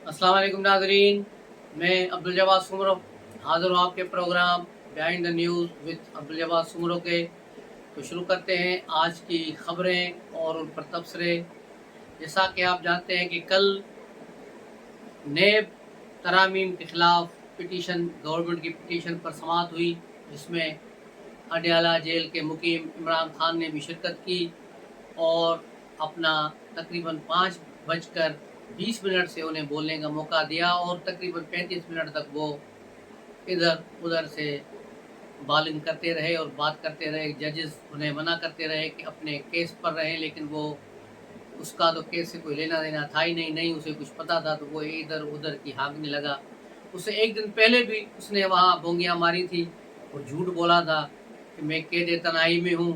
अस्सलाम वालेकुम नाज़रीन, मैं अब्दुल जवाद सुमरो हाज़िर हूँ आपके program behind the news with Abdul Jawad Soomro के। तो शुरू करते हैं आज की ख़बरें और उन पर तबसरे। जैसा कि आप जानते हैं कि कल नेब तरामीम के ख़िलाफ़ पिटीशन गवर्नमेंट की पिटीशन पर समाअत हुई, जिसमें अडयाला जेल के मुकीम इमरान खान ने भी शिरकत की और अपना तकरीबन 5:20 से उन्हें बोलने का मौका दिया और तकरीबन 35 मिनट तक वो इधर उधर से बॉलिंग करते रहे और बात करते रहे। जजेस उन्हें मना करते रहे कि अपने केस पर रहें, लेकिन वो उसका तो केस से कोई लेना देना था ही नहीं उसे कुछ पता था, तो वो इधर उधर की हाँकने लगा। उससे एक दिन पहले भी उसने वहाँ बोंगियाँ मारी थी और झूठ बोला था कि मैं कैद तनाई में हूँ,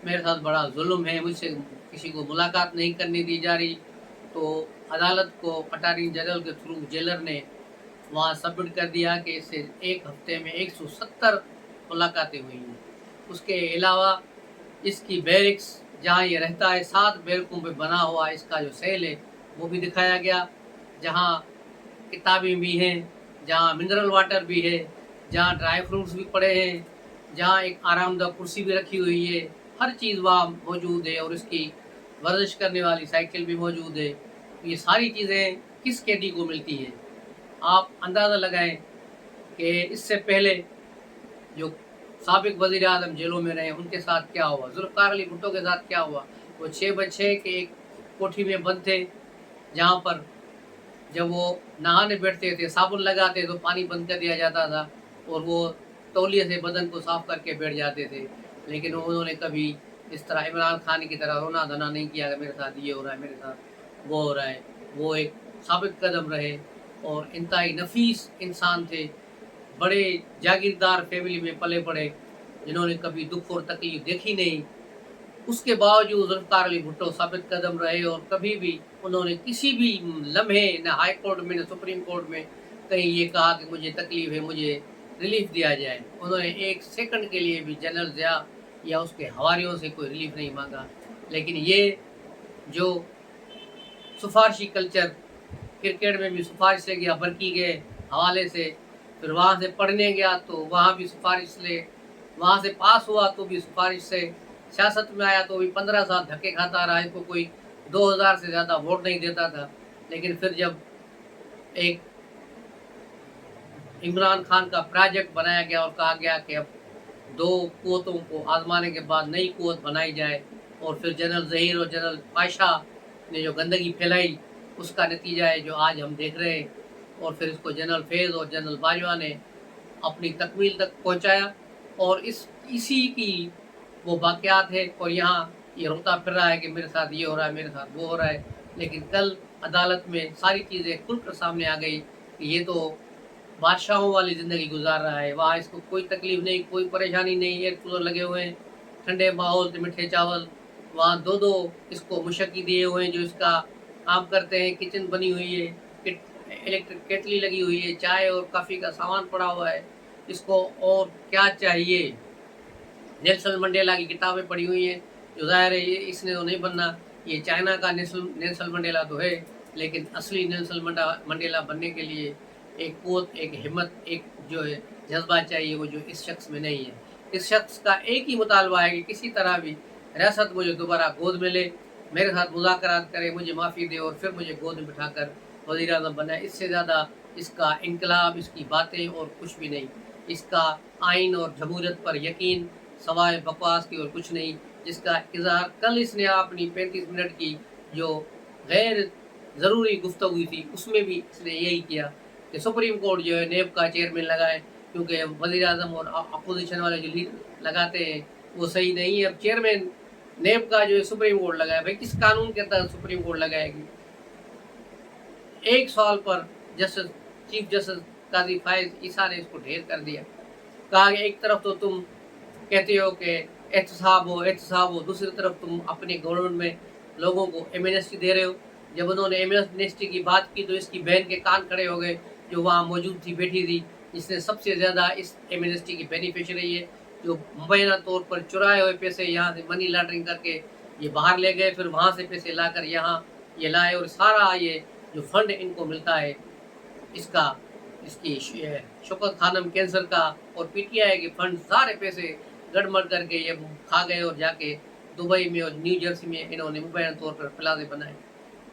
मेरे साथ बड़ा जुल्म है, मुझसे किसी को मुलाकात नहीं करने दी जा रही। तो अदालत को अटार्नी जनरल के थ्रू जेलर ने वहाँ सबमिट कर दिया कि इससे एक हफ्ते में 170 मुलाकातें हुई हैं। उसके अलावा इसकी बैरिक्स जहाँ ये रहता है, 7 बैरकों पे बना हुआ इसका जो सेल है वो भी दिखाया गया, जहाँ किताबें भी हैं, जहाँ मिनरल वाटर भी है, जहाँ ड्राई फ्रूट्स भी पड़े हैं, जहाँ एक आरामदाह कुर्सी भी रखी हुई है। हर चीज़ वहाँ मौजूद है और इसकी वर्जिश करने वाली साइकिल भी मौजूद है। तो ये सारी चीज़ें किस कैदी को मिलती है? आप अंदाज़ा लगाएं कि इससे पहले जो साबिक वज़ीर आज़म जेलों में रहे उनके साथ क्या हुआ, ज़ुल्फ़िकार अली भुट्टो के साथ क्या हुआ। वो 6x6 के एक कोठी में बंद थे, जहाँ पर जब वो नहाने बैठते थे, साबुन लगाते तो पानी बंद कर दिया जाता था और वो तौलिए से बदन को साफ करके बैठ जाते थे। लेकिन उन्होंने कभी इस तरह इमरान खान की तरह रोना धना नहीं किया कि मेरे साथ ये हो रहा है, मेरे साथ वो हो रहा है। वो एक साबित कदम रहे और इंतहाई नफीस इंसान थे, बड़े जागीरदार फैमिली में पले बड़े, जिन्होंने कभी दुख और तकलीफ देखी नहीं। उसके बावजूद ज़ुल्फ़िकार अली भुट्टो साबित कदम रहे और कभी भी उन्होंने किसी भी लम्हे न हाई कोर्ट में न सुप्रीम कोर्ट में कहीं ये कहा कि मुझे तकलीफ है, मुझे रिलीफ दिया जाए। उन्होंने एक सेकंड के लिए भी जनरल ज़िया या उसके हवारियों से कोई रिलीफ नहीं मांगा। लेकिन ये जो सिफारशी कल्चर, क्रिकेट में भी सिफारिश से गया बरकी के हवाले से, फिर वहाँ से पढ़ने गया तो वहाँ भी सिफारिश ले, वहाँ से पास हुआ तो भी सिफारिश से, सियासत में आया तो भी 15 साल धक्के खाता रहा, इसको कोई 2000 से ज़्यादा वोट नहीं देता था। लेकिन फिर जब एक इमरान खान का प्रोजेक्ट बनाया गया और कहा गया कि अब 2 कुव्वतों को आजमाने के बाद नई कुव्वत बनाई जाए, और फिर जनरल ज़हीर और जनरल पाशा ने जो गंदगी फैलाई उसका नतीजा है जो आज हम देख रहे हैं। और फिर इसको जनरल फैज़ और जनरल बाजवा ने अपनी तकमील तक पहुंचाया और इसी की वो वाक़यात है। और यहाँ ये रोता फिर रहा है कि मेरे साथ ये हो रहा है, मेरे साथ वो हो रहा है। लेकिन कल अदालत में सारी चीज़ें खुलकर सामने आ गई कि ये तो बादशाहों वाली ज़िंदगी गुजार रहा है, वहाँ इसको कोई तकलीफ़ नहीं, कोई परेशानी नहीं, एयर कूलर लगे हुए हैं, ठंडे माहौल से मीठे चावल, वहाँ 2-2 इसको मुशक्की दिए हुए हैं जो इसका काम करते हैं, किचन बनी हुई है, इलेक्ट्रिक केटली लगी हुई है, चाय और कॉफ़ी का सामान पड़ा हुआ है, इसको और क्या चाहिए। नेल्सन मंडेला की किताबें पढ़ी हुई हैं, जो ज़ाहिर है ये इसने तो नहीं बनना, ये चाइना का नेल्सन मंडेला तो है, लेकिन असली नेल्सन मंडेला बनने के लिए एक क़ुव्वत, एक हिम्मत, एक जो है जज्बा चाहिए, वो जो इस शख्स में नहीं है। इस शख्स का एक ही मुतालबा है कि किसी तरह भी रियासत मुझे दोबारा गोद में ले, मेरे साथ मुज़ाकरात करे, मुझे माफ़ी दे और फिर मुझे गोद में बिठाकर वज़ीर आज़म बनाए। इससे ज़्यादा इसका इनकलाब, इसकी बातें और कुछ भी नहीं। इसका आइन और जमहूरियत पर यकीन सवाए बकवास की और कुछ नहीं, जिसका इज़हार कल इसने अपनी 35 मिनट की जो गैर ज़रूरी गुफ्तगू थी उसमें भी इसने यही किया कि सुप्रीम कोर्ट जो है नेब का चेयरमैन लगाए, क्योंकि वज़ीर आज़म और अपोजिशन वाले जो लीडर लगाते हैं वो सही नहीं है। अब चेयरमैन नेब का जो है सुप्रीम कोर्ट लगाए, भाई किस कानून के तहत सुप्रीम कोर्ट लगाएगी? एक सवाल पर जस्टिस चीफ जस्टिस काजी फायज ईसा ने इसको ढेर कर दिया। कहा कि एक तरफ तो तुम कहते हो कि एहतसाब हो, दूसरी तरफ तुम अपने गवर्नमेंट में लोगों को एमनेस्टी दे रहे हो। जब उन्होंने एमनेस्टी की बात की तो इसकी बहन के कान खड़े हो गए, जो वहाँ मौजूद थी, बैठी थी, जिसने सबसे ज़्यादा इस एमनेस्टी की बेनिफिशरी है, जो मुबैना तौर पर चुराए हुए पैसे यहाँ से मनी लॉन्ड्रिंग करके ये बाहर ले गए, फिर वहाँ से पैसे लाकर यहाँ ये लाए और सारा ये जो फंड इनको मिलता है اس کی شوکت خانم کینسر کا اور پی ٹی آئی کے فنڈ سارے پیسے گڑبڑ کر کے یہ کھا گئے اور جا کے دبئی میں اور نیو جرسی میں انہوں نے مبینہ طور پر پلازے بنائے،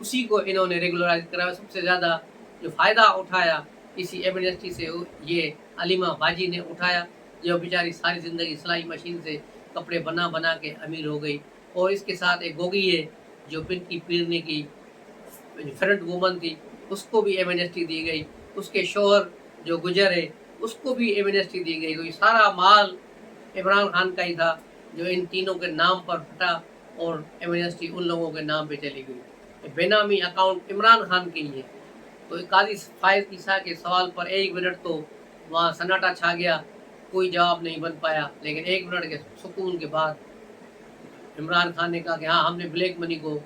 اسی کو انہوں نے ریگولرائز کرایا۔ سب سے زیادہ جو فائدہ اٹھایا اسی ایمنسٹی سے یہ علیمہ باجی نے اٹھایا، جو بیچاری ساری زندگی سلائی مشین سے کپڑے بنا کے امیر ہو گئی۔ اور اس کے ساتھ ایک گوگی ہے جو پنکی پیرنے کی فرنٹ وومن تھی، اس کو بھی ایمنسٹی دی گئی۔ اس کے شوہر جو گجر ہے اس کو بھی ایمنسٹی دی گئی۔ کوئی سارا مال عمران خان کا ہی تھا جو ان تینوں کے نام پر پھٹا اور ایمنسٹی ان لوگوں کے نام پہ چلی گئی۔ بے نامی اکاؤنٹ عمران خان کے ہی ہے۔ تو قاضی فائز عیسیٰ کے سوال پر 1 منٹ تو وہاں سناٹا چھا گیا، کوئی جواب نہیں بن پایا، لیکن 1 منٹ کے سکون کے بعد عمران خان نے کہا کہ ہاں ہم نے بلیک منی کو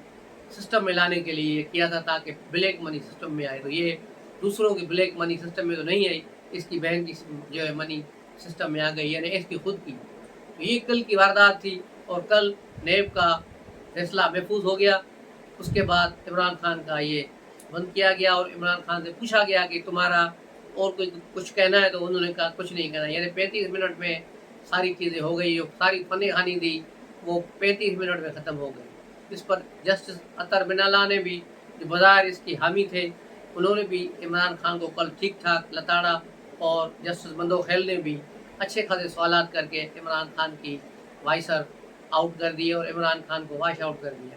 سسٹم میں لانے کے لیے کیا تھا تاکہ بلیک منی سسٹم میں آئے۔ تو یہ دوسروں کی بلیک منی سسٹم میں تو نہیں آئی، اس کی بہن کی جو ہے منی سسٹم میں آ گئی، یعنی اس کی خود کی۔ تو یہ کل کی واردات تھی اور کل نیب کا فیصلہ محفوظ ہو گیا۔ اس کے بعد عمران خان کا یہ بند کیا گیا اور عمران خان سے پوچھا گیا کہ تمہارا اور کوئی کچھ کہنا ہے، تو انہوں نے کہا کچھ نہیں کہنا، یعنی 35 منٹ میں ساری چیزیں ہو گئی، جو ساری فن خانی دی وہ 35 منٹ میں ختم ہو گئی۔ اس پر جسٹس اطہر بنالہ نے بھی جو بظاہر اس کی حامی تھے، انہوں نے بھی عمران خان کو کل ٹھیک ٹھاک لتاڑا، اور جسٹس بندوخیل نے بھی اچھے خاصے سوالات کر کے عمران خان کی وائسر آؤٹ کر دی اور عمران خان کو واش آؤٹ کر دیا۔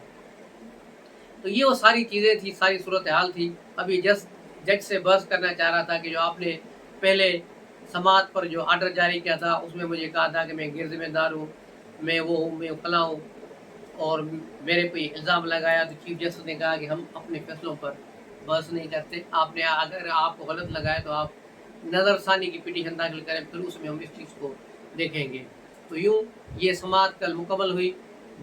تو یہ وہ ساری چیزیں تھی، ساری صورتحال تھی۔ ابھی جج سے بحث کرنا چاہ رہا تھا کہ جو آپ نے پہلے سماعت پر جو آرڈر جاری کیا تھا اس میں مجھے کہا تھا کہ میں غیر ذمہ دار ہوں، میں وہ ہوں، میں فلاں ہوں، اور میرے پہ الزام لگایا۔ تو چیف جسٹس نے کہا کہ ہم اپنے فیصلوں پر بحث نہیں کرتے، آپ نے اگر آپ کو غلط لگائے تو آپ نظر ثانی کی پٹیشن داخل کریں، پھر اس میں ہم اس چیز کو دیکھیں گے۔ تو یوں یہ سماعت کل مکمل ہوئی۔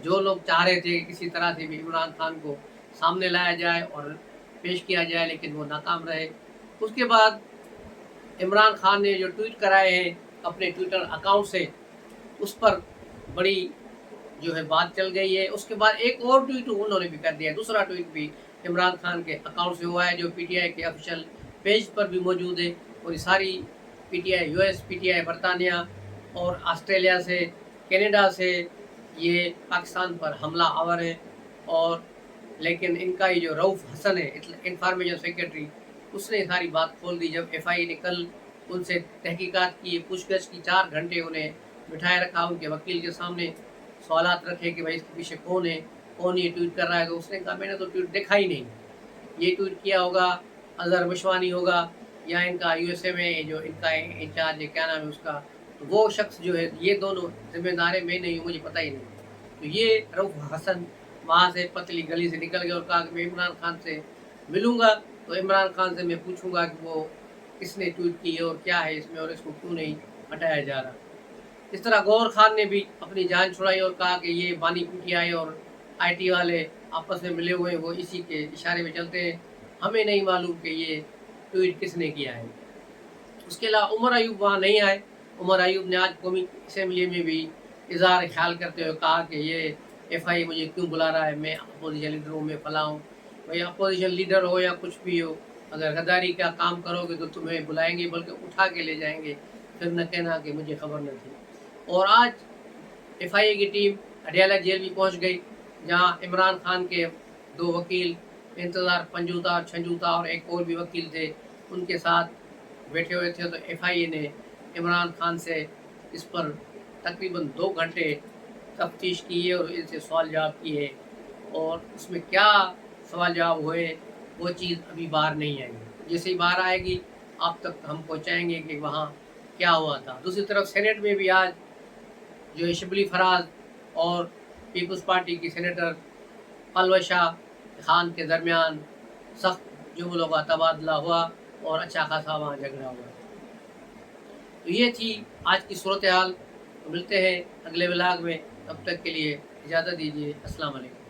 جو لوگ چاہ رہے تھے کہ کسی طرح سے بھی عمران خان کو سامنے لایا جائے اور پیش کیا جائے، لیکن وہ ناکام رہے۔ اس کے بعد عمران خان نے جو ٹویٹ کرائے ہیں اپنے ٹویٹر اکاؤنٹ سے، اس پر بڑی جو ہے بات چل گئی ہے۔ اس کے بعد ایک اور ٹویٹ انہوں نے بھی کر دیا، دوسرا ٹویٹ بھی عمران خان کے اکاؤنٹ سے ہوا ہے جو پی ٹی آئی کے آفیشیل پیج پر بھی موجود ہے۔ اور یہ ساری P T I US، P T I برطانیہ اور آسٹریلیا سے، کینیڈا سے یہ پاکستان پر حملہ آور ہے۔ اور لیکن ان کا یہ جو رؤف حسن ہے انفارمیشن سیکرٹری، اس نے ساری بات کھول دی۔ جب FI نے کل ان سے تحقیقات کی، پوچھ گچھ کی، 4 گھنٹے انہیں بٹھائے رکھا، ان کے وکیل کے سامنے سوالات رکھے کہ بھائی اس کے پیچھے کون ہے، کون یہ ٹویٹ کر رہا ہے، تو اس نے کہا میں نے تو ٹویٹ دیکھا ہی نہیں، یہ ٹویٹ کیا ہوگا اظہر مشوانی ہوگا یا ان کا USA میں جو ان کا انچارج ہے، کیا نام ہے اس کا، تو وہ شخص جو ہے، یہ دونوں ذمہ دار ہیں، میں نہیں ہوں، مجھے پتہ ہی نہیں۔ تو یہ رؤف حسن وہاں سے پتلی گلی سے نکل گیا اور کہا کہ میں عمران خان سے ملوں گا تو عمران خان سے میں پوچھوں گا کہ وہ کس نے ٹویٹ کی ہے اور کیا ہے اس میں اور اس کو کیوں نہیں ہٹایا جا رہا۔ اس طرح گوہر خان نے بھی اپنی جان چھڑائی اور کہا کہ یہ بانی PTI اور IT والے آپس میں ملے ہوئے ہیں، وہ اسی کے اشارے میں چلتے ہیں، ہمیں نہیں معلوم کہ یہ ٹویٹ کس نے کیا ہے۔ اس کے علاوہ عمر ایوب وہاں نہیں آئے۔ عمر ایوب نے آج قومی اسمبلی میں بھی اظہار خیال کرتے ہوئے کہا کہ یہ FI مجھے کیوں بلا رہا ہے، میں اپوزیشن لیڈر ہوں، میں فلاں ہوں۔ بھائی اپوزیشن لیڈر ہو یا کچھ بھی ہو، اگر غداری کا کام کرو گے تو تمہیں بلائیں گے، بلکہ اٹھا کے لے جائیں گے، پھر نہ کہنا کہ مجھے خبر نہ تھی۔ اور آج FIA کی ٹیم اڈیالہ جیل بھی پہنچ گئی، جہاں عمران خان کے 2 وکیل انتظار پنجوتا، چھنجوتا اور ایک اور بھی وکیل تھے، ان کے ساتھ بیٹھے ہوئے تھے۔ تو FIA نے عمران خان سے اس پر تقریباً 2 گھنٹے تفتیش کی ہے اور ان سے سوال جواب کیے، اور اس میں کیا سوال جواب ہوئے وہ چیز ابھی باہر نہیں آئی۔ جیسے ہی باہر آئے گی آپ تک ہم پہنچائیں گے کہ وہاں کیا ہوا تھا۔ دوسری طرف سینیٹ میں بھی آج جو شبلی فراز اور پیپلز پارٹی کی سینیٹر پلوشا خان کے درمیان سخت جملوں کا تبادلہ ہوا اور اچھا خاصا وہاں جھگڑا ہوا۔ تو یہ تھی آج کی صورتحال۔ ملتے ہیں اگلے ولاگ میں، تب تک کے لیے اجازت دیجیے۔ السلام علیکم۔